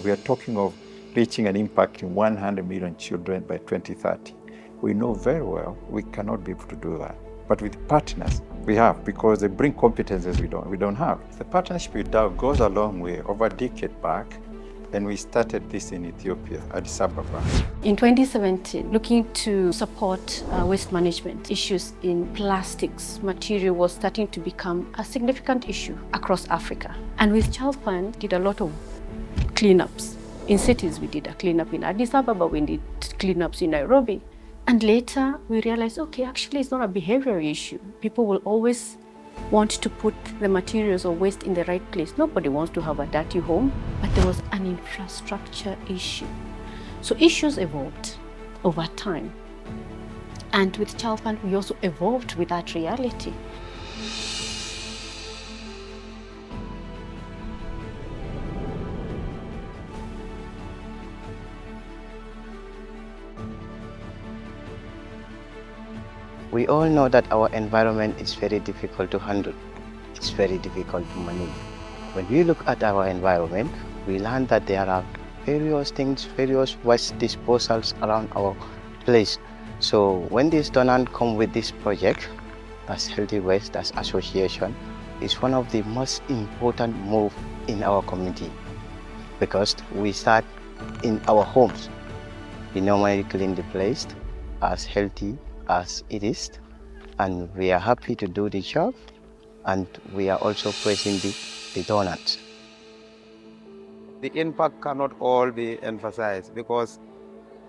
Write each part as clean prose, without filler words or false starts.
We are talking of reaching an impact in 100 million children by 2030. We know very well we cannot be able to do that. But with partners, we have, because they bring competences we don't have. The partnership with DAO goes a long way. Over a decade back, and we started this in Ethiopia, Addis Ababa. In 2017, looking to support waste management, issues in plastics material was starting to become a significant issue across Africa. And with ChildFund, did a lot of cleanups. In cities, we did a cleanup in Addis Ababa, we did cleanups in Nairobi. And later, we realized, okay, actually it's not a behavioral issue. People will always want to put the materials or waste in the right place. Nobody wants to have a dirty home, but there was an infrastructure issue. So issues evolved over time. And with ChildFund, we also evolved with that reality. We all know that our environment is very difficult to handle. It's very difficult to manage. When we look at our environment, we learn that there are various things, various waste disposals around our place. So when this donor come with this project, that's Healthy Waste, that's association, is one of the most important move in our community, because we start in our homes. We normally clean the place as healthy as it is, and we are happy to do the job, and we are also praising the donors. The impact cannot all be emphasized, because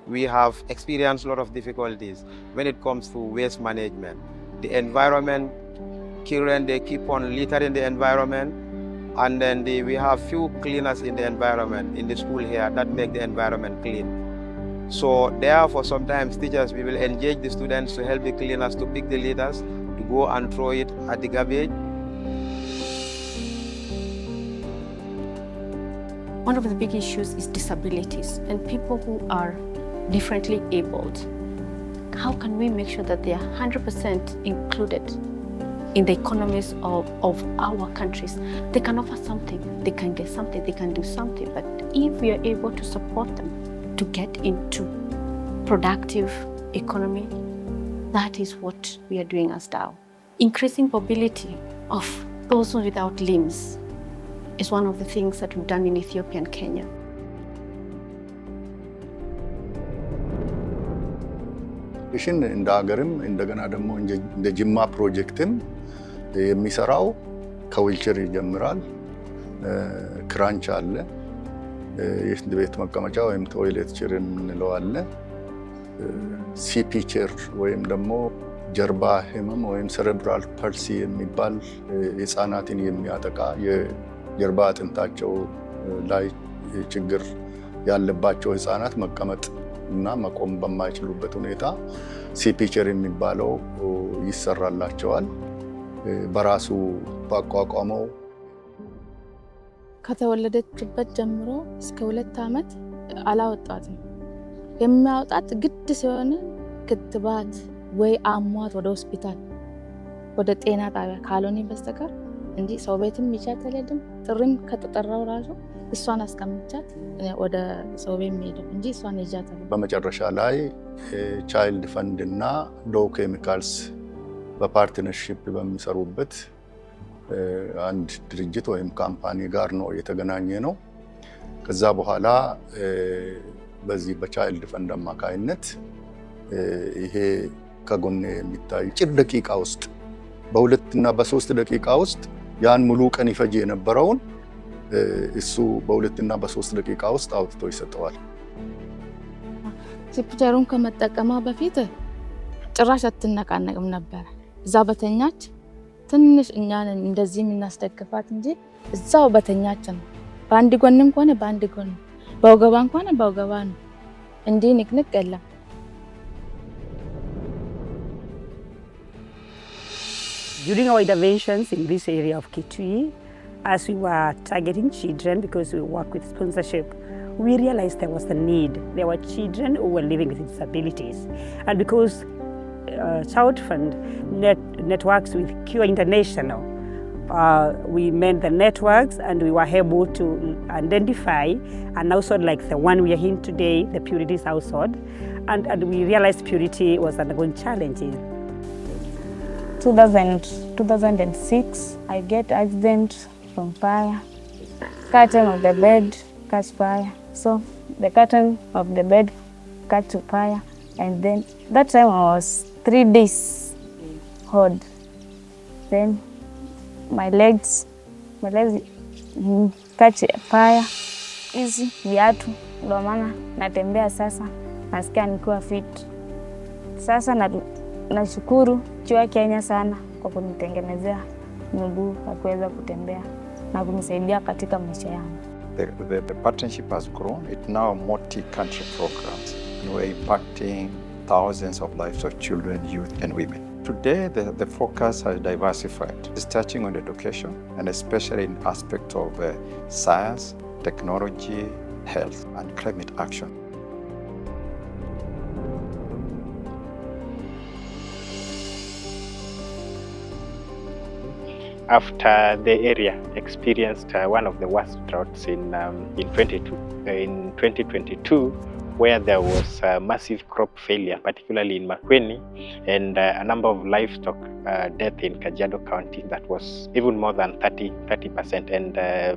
we have experienced a lot of difficulties when it comes to waste management. The environment, children, they keep on littering the environment, and then we have few cleaners in the environment, in the school here, that make the environment clean. So therefore, sometimes teachers, we will engage the students to help the cleaners to pick the litters, to go and throw it at the garbage. One of the big issues is disabilities and people who are differently abled. How can we make sure that they are 100% included in the economies of our countries? They can offer something, they can get something, they can do something, but if we are able to support them to get into productive economy, that is what we are doing as DAO. Increasing mobility of those without limbs is one of the things that we've done in Ethiopia and Kenya. ኢሽን እንደ ሀገርም እንደገና ደግሞ እንደ ጅማ ፕሮጀክትም የሚሰራው ከዊልቸር ይጀምራል። ክራንች አለ፣ የሽንት ቤት መቀመጫ ወይም ቶይሌት ቼር የምንለው አለ። ሲፒ ቼር ወይም ደግሞ ጀርባ ህመም ወይም ሴሬብራል ፐልሲ የሚባል ህፃናትን የሚያጠቃ የጀርባ አጥንታቸው ላይ ችግር ያለባቸው ህፃናት መቀመጥ እና መቆም በማይችሉበት ሁኔታ ሲፒ ቼር የሚባለው ይሰራላቸዋል። በራሱ ባቋቋመው ከተወለደችበት ጀምሮ እስከ 2 ዓመት አላወጣትም። የሚያወጣት ግድ ሲሆን ክትባት ወይ አሟት ወደ ሆስፒታል ወደ ጤና ጣቢያ ካልሆነ በስተቀር እንጂ ሰው ቤትም ይቻት አይደለም። ጥሪም ከተጠራው ራሱ እሷን አስቀምጫት ወደ ሰው ቤት የሚሄደው እንጂ እሷን ይጃት አይደለም። በመጨረሻ ላይ ቻይልድ ፈንድ እና ዶው ኬሚካልስ በፓርትነርሺፕ በሚሰሩበት አንድ ድርጅት ወይም ካምፓኒ ጋር ነው የተገናኘ ነው። ከዛ በኋላ በዚህ በቻይልድ ፈንድ አማካይነት ይሄ ከጎኔ የሚታይ ጭር ደቂቃ ውስጥ በ2 እና በ3 ደቂቃ ውስጥ ያን ሙሉ ቀን ይፈጅ የነበረውን እሱ በ2 እና በ3 ደቂቃ ውስጥ አውጥቶ ይሰጠዋል። ሲፒቸሩን ከመጠቀማ በፊት ጭራሽ አትነቃነቅም ነበር። እዛ በተኛች ትንሽ እኛን እንደዚህ የምናስደግፋት እንጂ እዛው በተኛች ነው። በአንድ ጎንም ሆነ በአንድ ጎን፣ በወገባን ሆነ በወገባ ነው። እንዲህ ንቅንቅ የለም። During our interventions in this area of Kitui, as we were targeting children because we work with sponsorship, we realized there was a need. There were children who were living with disabilities. And because ChildFund networks with Cure International, we made the networks and we were able to identify an household like the one we are in today, the Purity's household, and we realized Purity was undergoing challenges. 2006, I get accident from fire. Curtain of the bed catch fire. So the curtain of the bed catch fire, and then that time I was 3 days old. Then my legs catch fire. Hizi viatu ndio maana natembea sasa, nasikia nikiwa fit. Sasa nashukuru Chua Kenya sana kwa kunitengenezea mguu wa kuweza kutembea na kunisaidia katika maisha yangu. The partnership has grown. It's now multi-country programs, and we're impacting thousands of lives of children, youth, and women. Today, the focus has diversified. It's touching on education, and especially in aspects of science, technology, health, and climate action. After the area experienced one of the worst droughts in 2022, where there was massive crop failure, particularly in Makueni, and a number of livestock death in Kajiado County that was even more than 30%. And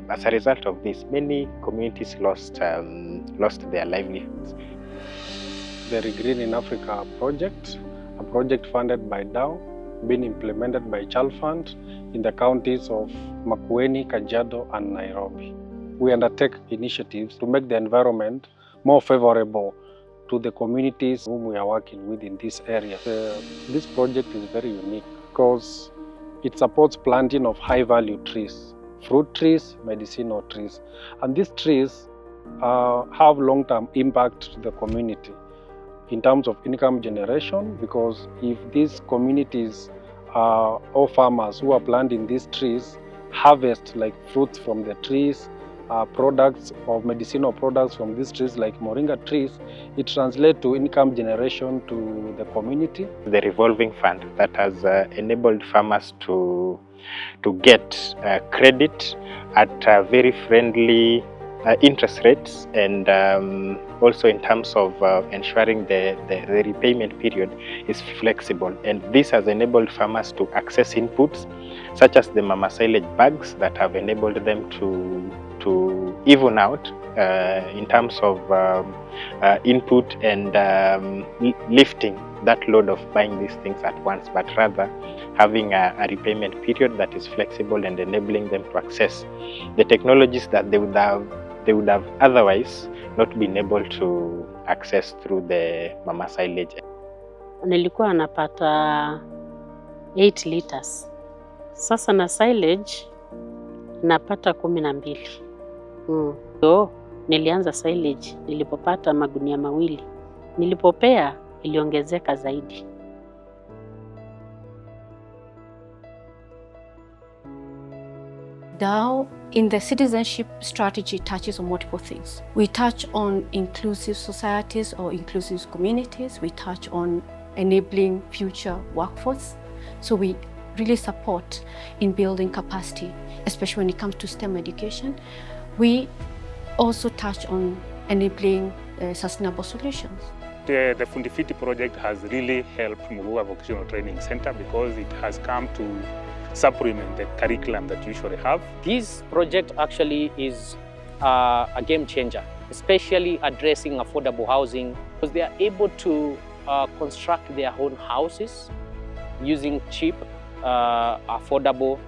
as a result of this, many communities lost their livelihoods. The Regreen in Africa project, a project funded by DAO, being implemented by ChildFund in the counties of Makueni, Kajiado, and Nairobi. We undertake initiatives to make the environment more favorable to the communities whom we are working with in this area. This project is very unique because it supports planting of high-value trees, fruit trees, medicinal trees. And these trees have long-term impact to the community in terms of income generation, because if these communities or farmers who are planting these trees harvest like fruits from the trees, products of medicinal products from these trees like moringa trees, it translates to income generation to the community. The revolving fund that has enabled farmers to get credit at very friendly interest rates, and also in terms of ensuring the repayment period is flexible. And this has enabled farmers to access inputs such as the mama silage bags that have enabled them to even out in terms of input and lifting that load of buying these things at once, but rather having a repayment period that is flexible and enabling them to access the technologies that they would have otherwise not been able to access through the mama silage. Nilikuwa napata 8 liters. Sasa na silage napata 12. So nilianza silage nilipopata magunia 2. Nilipopea iliongezeka zaidi. DAO in the citizenship strategy touches on multiple things. We touch on inclusive societies or inclusive communities. We touch on enabling future workforce. So we really support in building capacity, especially when it comes to STEM education. We also touch on enabling sustainable solutions. The Fundifiti project has really helped Muguga Vocational Training Center because it has come to supplement the curriculum that you usually have. This project actually is a game changer, especially addressing affordable housing, because they are able to construct their own houses using cheap, affordable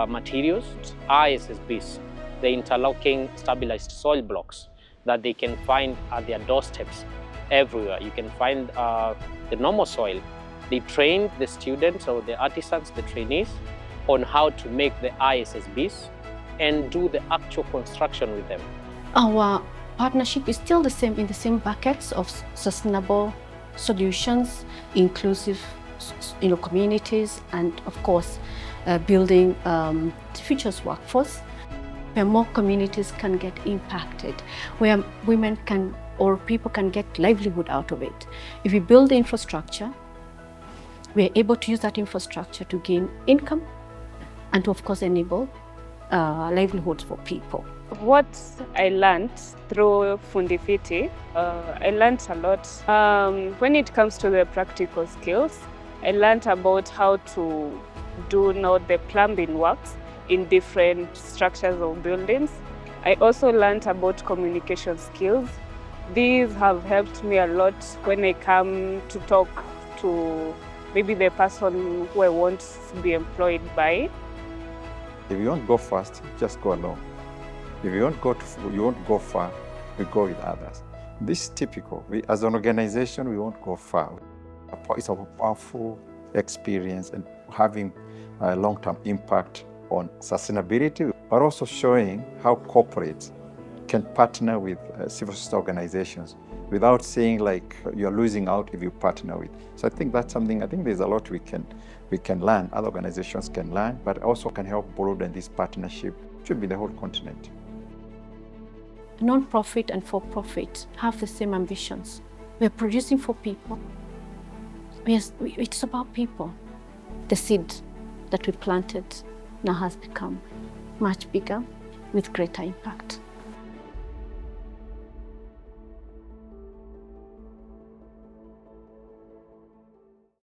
materials, ISSBs, the interlocking stabilized soil blocks that they can find at their doorsteps everywhere. You can find the normal soil. They trained the students or the artisans, the trainees, on how to make the ISSBs and do the actual construction with them. Our partnership is still the same, in the same buckets of sustainable solutions, inclusive communities, and of course building the future's workforce, where more communities can get impacted, where women can or people can get livelihood out of it. If we build the infrastructure, we're able to use that infrastructure to gain income and to, of course, enable livelihoods for people. What I learned through Fundi Fiti, I learned a lot. When it comes to the practical skills, I learned about how to do now the plumbing works in different structures of buildings. I also learned about communication skills. These have helped me a lot when I come to talk to maybe the person who I want to be employed by. If you won't go fast, just go alone. If you won't go far, we go with others. This is typical. As an organization, we won't go far. It's a powerful experience and having a long-term impact on sustainability, but also showing how corporates can partner with civil society organizations without saying like you're losing out if you partner with. So I think that's something, I think there's a lot we can learn, other organizations can learn, but also can help broaden this partnership. It should be the whole continent. Non-profit and for-profit have the same ambitions. We're producing for people. It's about people. The seed that we planted now has become much bigger with greater impact.